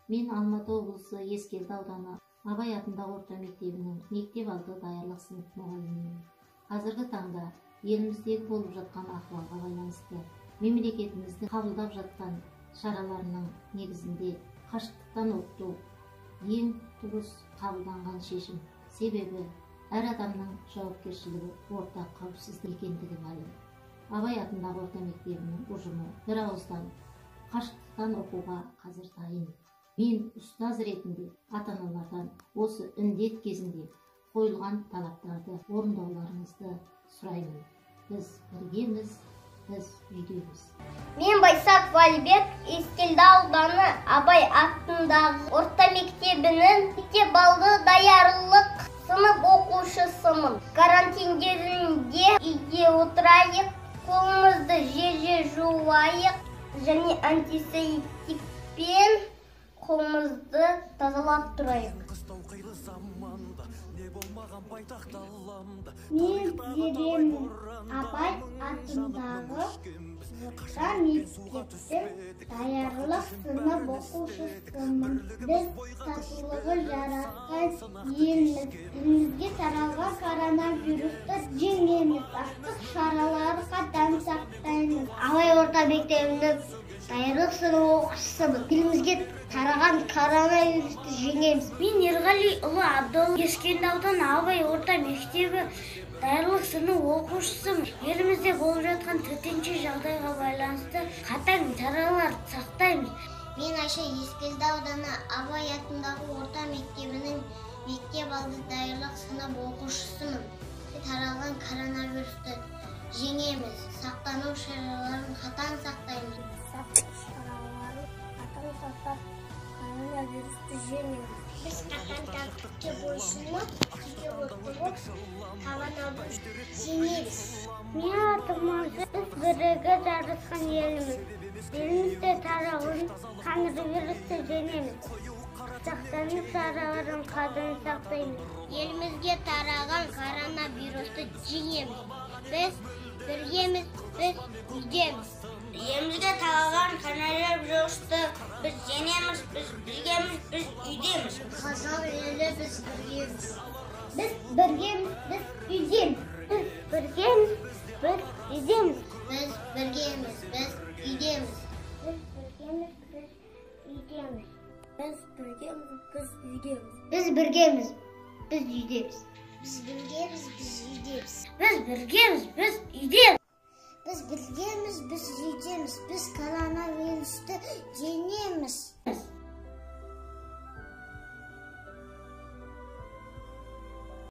Мен Алматы облысы Ескелді ауданы Абай атындағы орта мектебінің мектеп алды даярлық сынып мұғалімімін. Қазіргі таңда еліміздегі болып жатқан ахуалға байланысты мемлекетімізді қабылдап жатқан шараларының негізінде қашықтықтан оқыту ең дұрыс қабылданған шешім. Себебі әр адамның жауапкершілігі ортақ қауіпсіздік екендігі мәлім. Абай атындағы орта мектебінің ұжымы бір ауыздан қашықтықтан оқуға қазір дайын. Мен ұстаз ретінде ата-аналардан осы індет кезінде қойылған талаптарды орындауларыңызды сұраймын. Біз біргеміз, біз үйдеміз. Мен Байсақ Валибек, Ескелді ауданы Абай атындағы орта мектебінің мектеп алды даярлық сынып оқушысымын. Карантин кезінде үйде отырайық, қолымызды жиі жуайық және антисептикпен қолымызды тазалап тұрайық. Мен Зеремін, Абай атындағы орта мектептің даярлық сынып оқушысымын. Біз татулығы жарасқан елміз. Елімізге таралған коронавирусты жеңеміз. Сақтық шаралары қатаң сақтаймыз. Абай орта мектебінің даярлық сынып оқушысымын. Елімізге тараған коронавирусты жеңеміз. Мен Ерғалиұлы Абдолла, Ескелді ауданы Абай орта мектебі даярлық сынып оқушысымын. Елімізде болып жатқан төтенше жағдайға байланысты қатаң шараларды сақтаймыз. Мен Айша, Ескелді ауданы Абай атындағы орта мектебінің мектеп алды даярлық сынып оқушысымын. Таралған коронавирусты жеңеміз. Сақтану шараларын қатаң сақтаймыз. Коронавирусты жеңеміз. Біз қатаң тәртіпке бойұсынып, үйде отырып, коронавирусты жеңеміз. Мен атым Мансұр, біз бірігіп жарасқан елміз. Елімізде таралған коронавирусты жеңеміз. Сақтану шараларын қатаң сақтаймыз. Елімізге таралған коронавирусты жеңеміз. Біз біргеміз, біз үйдеміз. Елімізге таралған коронавирусты біз жеңеміз, біз біргеміз, біз үйдеміз. Қазақ елі біз біргеміз. Біз біргеміз, біз үйдеміз. Біз біргеміз, біз үйдеміз. Біз біргеміз, біз үйдеміз. Біз біргеміз, біз үйдеміз. Біз біргеміз, біз үйдеміз. Біз біргеміз, біз үйдеміз. Біз біргеміз, біз үйдеміз. Біз біргеміз, біз үйдеміз. Biz birgemiz, biz yiyeceğimiz, biz koronavirüsü